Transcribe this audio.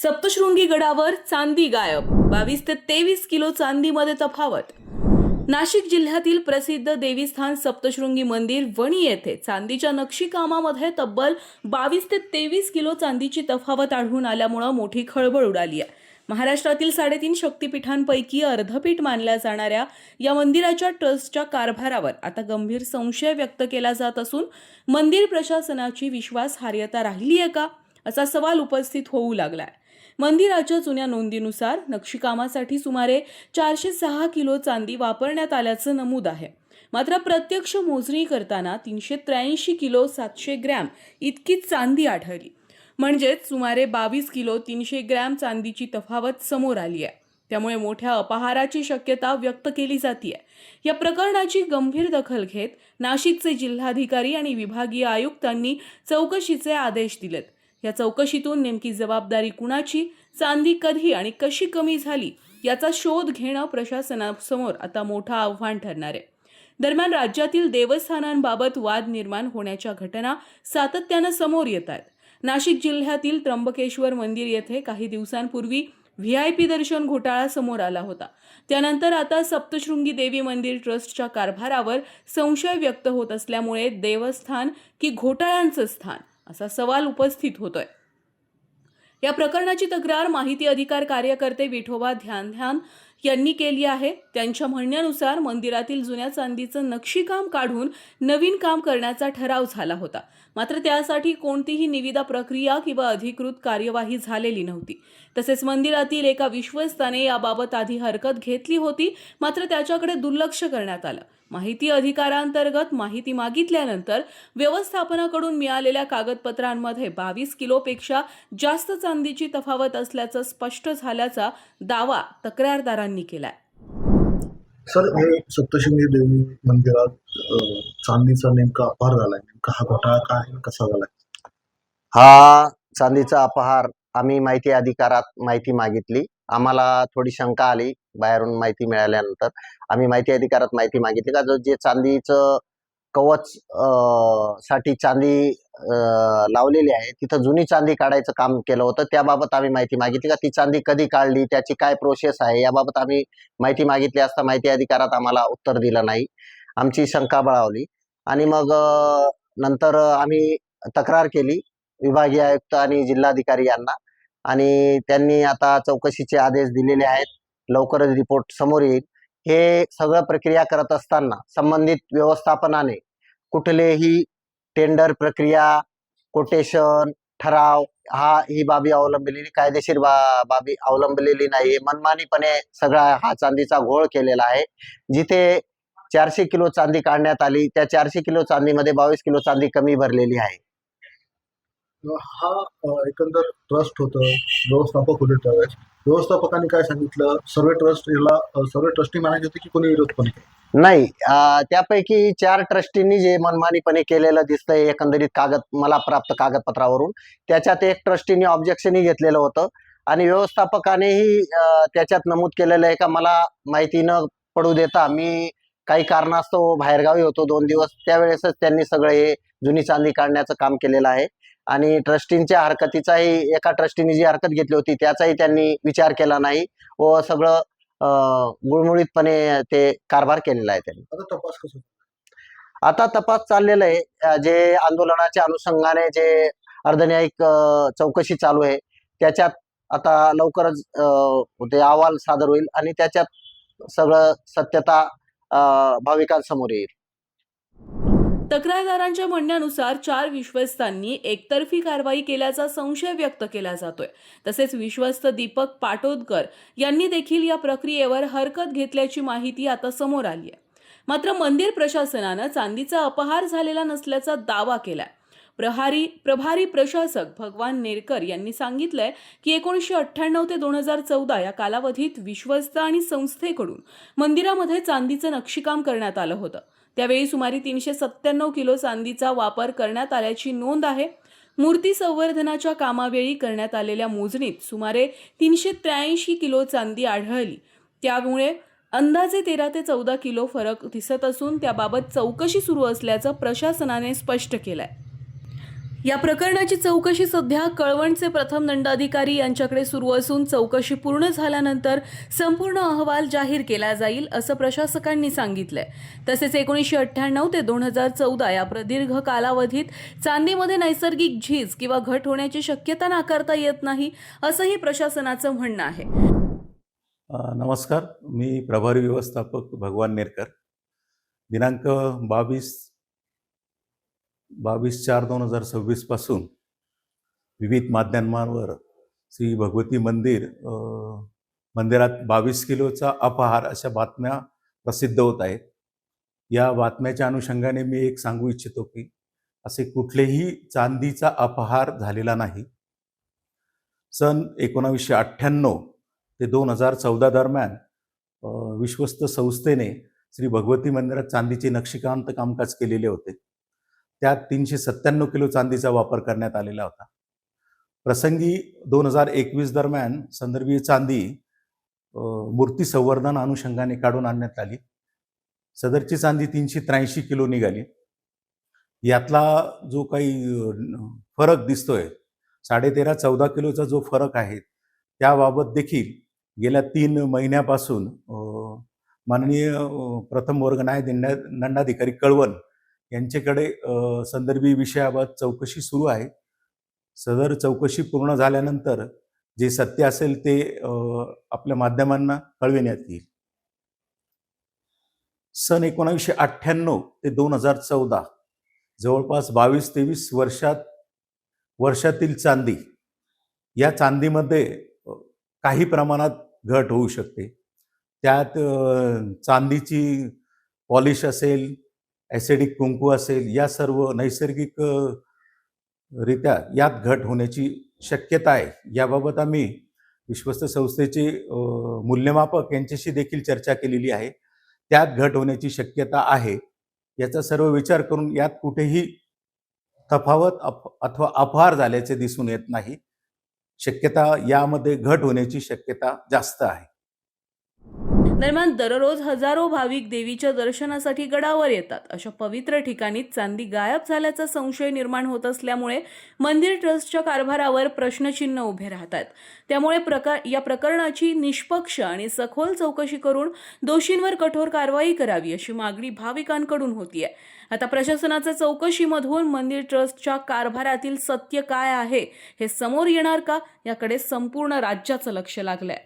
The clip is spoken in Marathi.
सप्तशृंगी गडावर चांदी गायब, 22 ते 23 किलो चांदीमध्ये तफावत। नाशिक जिल्ह्यातील प्रसिद्ध देवस्थान सप्तशृंगी मंदिर वणी येथे चांदीच्या नक्षीकामामध्ये तब्बल 22 ते 23 किलो चांदीची तफावत आढळून आल्यामुळे मोठी खळबळ उडाली आहे। महाराष्ट्रातील 3.5 शक्तिपीठांपैकी अर्धपीठ मानल्या जाणाऱ्या या मंदिराच्या ट्रस्टच्या कारभारावर आता गंभीर संशय व्यक्त केला जात असून मंदिर प्रशासनाची विश्वासार्हता राहिली आहे का असा सवाल उपस्थित होऊ लागलाय। मंदिराच्या जुन्या नोंदीनुसार नक्षीकामासाठी सुमारे 406 किलो चांदी वापरण्यात आल्याचं नमूद आहे। मात्र प्रत्यक्ष मोजणी करताना 383 किलो 700 ग्रॅम इतकी चांदी आढळली, म्हणजेच सुमारे 22 किलो 300 ग्रॅम चांदीची तफावत समोर आली आहे। त्यामुळे मोठ्या अपहाराची शक्यता व्यक्त केली जाते। या प्रकरणाची गंभीर दखल घेत नाशिकचे जिल्हाधिकारी आणि विभागीय आयुक्तांनी चौकशीचे आदेश दिलेत। या चौकशीतून नेमकी जबाबदारी कुणाची, चांदी कधी आणि कशी कमी झाली याचा शोध घेणं प्रशासनासमोर आता मोठं आव्हान ठरणार आहे। दरम्यान राज्यातील देवस्थानांबाबत वाद निर्माण होण्याच्या घटना सातत्यानं समोर येत आहेत। नाशिक जिल्ह्यातील त्र्यंबकेश्वर मंदिर येथे काही दिवसांपूर्वी VIP दर्शन घोटाळा समोर आला होता। त्यानंतर आता सप्तशृंगी देवी मंदिर ट्रस्टच्या कारभारावर संशय व्यक्त होत असल्यामुळे देवस्थान की घोटाळ्यांचं स्थान असा सवाल उपस्थित होतोय। या प्रकरणाची तक्रार माहिती अधिकार कार्यकर्ते विठोबा ध्यान यांनी केली आहे। त्यांच्या म्हणण्यानुसार मंदिरातील जुन्या चांदीचं नक्षीकाम काढून नवीन काम करण्याचा ठराव झाला होता। मात्र त्यासाठी कोणतीही निविदा प्रक्रिया किंवा अधिकृत कार्यवाही झालेली नव्हती। तसेच मंदिरातील एका विश्वस्ताने याबाबत आधी हरकत घेतली होती, मात्र त्याच्याकडे दुर्लक्ष करण्यात आलं। माहिती अधिकारांतर्गत माहिती मागितल्यानंतर व्यवस्थापनाकडून मिळालेल्या कागदपत्रांमध्ये 22 किलोपेक्षा जास्त चांदीची तफावत असल्याचं स्पष्ट झाल्याचा दावा तक्रारदारांनी केलाय। सर, हे सप्तशृंगी देवी मंदिरात चांदीचा नेमका अपहार झालाय, नेमका हा घोटाळा काय आहे, कसा झालाय? हा चांदीचा अपहार आम्ही माहिती अधिकारात माहिती मागितली। आम्हाला थोडी शंका आली बाहेरून माहिती मिळाल्यानंतर। आम्ही माहिती अधिकारात माहिती मागितली का जो जे चांदीचं कवच साठी चांदी लावलेली आहे तिथं जुनी चांदी काढायचं काम केलं होतं। त्याबाबत आम्ही माहिती मागितली का ती चांदी कधी काढली, त्याची काय प्रोसेस आहे याबाबत आम्ही माहिती मागितली असता माहिती अधिकारात आम्हाला उत्तर दिलं नाही। आमची शंका बळावली आणि मग नंतर आम्ही तक्रार केली विभागीय आयुक्त आणि जिल्हाधिकारी यांना, आणि त्यांनी आता चौकशीचे आदेश दिलेले आहेत। लवकरच रिपोर्ट समोर येईल। हे सगळं प्रक्रिया करत असताना संबंधित व्यवस्थापनाने कुठलेही टेंडर प्रक्रिया, कोटेशन, ठराव ही बाबी अवलंबलेली, कायदेशीर बाबी अवलंबलेली नाही। मनमानीपणे सगळा हा चांदीचा घोळ केलेला आहे। जिथे 400 किलो चांदी काढण्यात आली त्या 400 किलो चांदीमध्ये 22 किलो चांदी कमी भरलेली आहे। हा एकंदर ट्रस्ट होतं, व्यवस्थापक होते त्यावेळेस। व्यवस्थापकांनी काय सांगितलं? सर्व ट्रस्टी म्हणायचे होते की कोणी विरोध पण केला नाही? त्यापैकी 4 ट्रस्टींनी जे मनमानीपणे केलेलं दिसतंय एकंदरीत मला प्राप्त कागदपत्रावरून, त्याच्यात एक ट्रस्टीने ऑब्जेक्शनही घेतलेलं होतं आणि व्यवस्थापकानेही त्याच्यात नमूद केलेलं आहे का मला माहिती न पडू देता मी काही कारणास्तव बाहेरगावी होतो 2 दिवस, त्यावेळेसच त्यांनी सगळं हे जुनी चांदी काढण्याचं काम केलेलं आहे। आणि ट्रस्टींच्या हरकतीचाही, एका ट्रस्टीने जी हरकत घेतली होती त्याचाही त्यांनी विचार केला नाही व सगळं गुळमुळीतपणे ते कारभार केलेला आहे त्यांनी। आता तपास कसा? आता तपास चाललेला आहे। जे आंदोलनाच्या अनुषंगाने जे अर्धन्यायिक चौकशी चालू आहे त्याच्यात आता लवकरच ते अहवाल सादर होईल आणि त्याच्यात सगळं सत्यता भाविकांसमोर येईल। तक्रारदारांच्या म्हणण्यानुसार 4 विश्वस्तांनी एकतर्फी कारवाई केल्याचा संशय व्यक्त केला जातोय। तसेच विश्वस्त दीपक पाटोदकर यांनी देखील या प्रक्रियेवर हरकत घेतल्याची माहिती आता समोर आली आहे। मात्र मंदिर प्रशासनानं चांदीचा अपहार झालेला नसल्याचा दावा केलाय। प्रभारी प्रशासक भगवान नेरकर यांनी सांगितलंय की 1998 ते 2014 या कालावधीत विश्वस्त आणि संस्थेकडून मंदिरामध्ये चांदीचं नक्षीकाम करण्यात आलं होतं। त्यावेळी सुमारे 397 किलो चांदीचा वापर करण्यात आल्याची नोंद आहे। मूर्ती संवर्धनाच्या कामावेळी करण्यात आलेल्या मोजणीत सुमारे 383 किलो चांदी आढळली। त्यामुळे अंदाजे 13 ते 14 किलो फरक दिसत असून त्याबाबत चौकशी सुरू असल्याचं प्रशासनाने स्पष्ट केलंय। या प्रकरणाची चौकशी सध्या कळवणचे प्रथम दंडाधिकारी यांच्याकडे सुरू असून चौकशी पूर्ण झाल्यानंतर संपूर्ण अहवाल जाहीर केला जाईल असं प्रशासकांनी सांगितलंय. तसेच 1998 ते 2014 या प्रदीर्घ कालावधीत चांदीमध्ये नैसर्गिक झीज किंवा घट होण्याची शक्यता नाकारता येत नाही असंही प्रशासनाचं म्हणणं आहे. नमस्कार, मी प्रभारी व्यवस्थापक भगवान नेरकर. दिनांक 22/4/2026 पासून विविध माध्यमांवर श्री भगवती मंदिरात 22 किलोचा अपहार अशा बातम्या प्रसिद्ध होत आहेत. या बातम्याच्या अनुषंगाने मी एक सांगू इच्छितो की असे कुठलेही चांदीचा अपहार झालेला नाही. सन 1998 ते 2014 दरम्यान विश्वस्त संस्थेने श्री भगवती मंदिरात चांदीचे नक्षीकांत कामकाज केलेले होते. त्यात 397 किलो चांदीचा वापर करण्यात आलेला होता. प्रसंगी 2021 दरम्यान संदर्भीय चांदी मूर्ती संवर्धन अनुषंगाने काढून आणण्यात आली. सदरची चांदी 383 किलो निघाली. यातला जो काही फरक दिसतोय 13.5-14 किलोचा जो फरक आहे त्याबाबत देखील गेल्या 3 महिन्यापासून माननीय प्रथम वर्ग न्याय दंडाधिकारी कळवण यांच्याकडे संदर्भी विषयाबाबत चौकशी सुरू आहे. सदर चौकशी पूर्ण झाल्यानंतर जे सत्य असेल ते आपल्या माध्यमांना कळविण्यात येईल. सन 1998 ते 2014 जवळपास 22-23 वर्षातील चांदी, या चांदीमध्ये काही प्रमाणात घट होऊ शकते. त्यात चांदीची पॉलिश असेल, ॲसिडिक कुंकू असेल, या सर्व नैसर्गिक रित्या यात घट होण्याची शक्यता आहे. याबाबत आम्ही विश्वस्त संस्थेचे मूल्यमापक यांच्याशी देखील चर्चा केलेली आहे. त्यात घट होण्याची शक्यता आहे. याचा सर्व विचार करून यात कुठेही तफावत अथवा अपहार झाल्याचे दिसून येत नाही. शक्यता यामध्ये घट होण्याची शक्यता जास्त आहे. दरम्यान दररोज हजारो भाविक देवीच्या दर्शनासाठी गडावर येतात. अशा पवित्र ठिकाणी चांदी गायब झाल्याचा संशय निर्माण होत असल्यामुळे मंदिर ट्रस्टच्या कारभारावर प्रश्नचिन्ह उभे राहतात. त्यामुळे या प्रकरणाची निष्पक्ष आणि सखोल चौकशी करून दोषींवर कठोर कारवाई करावी अशी मागणी भाविकांकडून होतीये. आता प्रशासनाच्या चौकशीमधून मंदिर ट्रस्टच्या कारभारातील सत्य काय आहे हे समोर येणार का, याकडे संपूर्ण राज्याचं लक्ष लागलंय.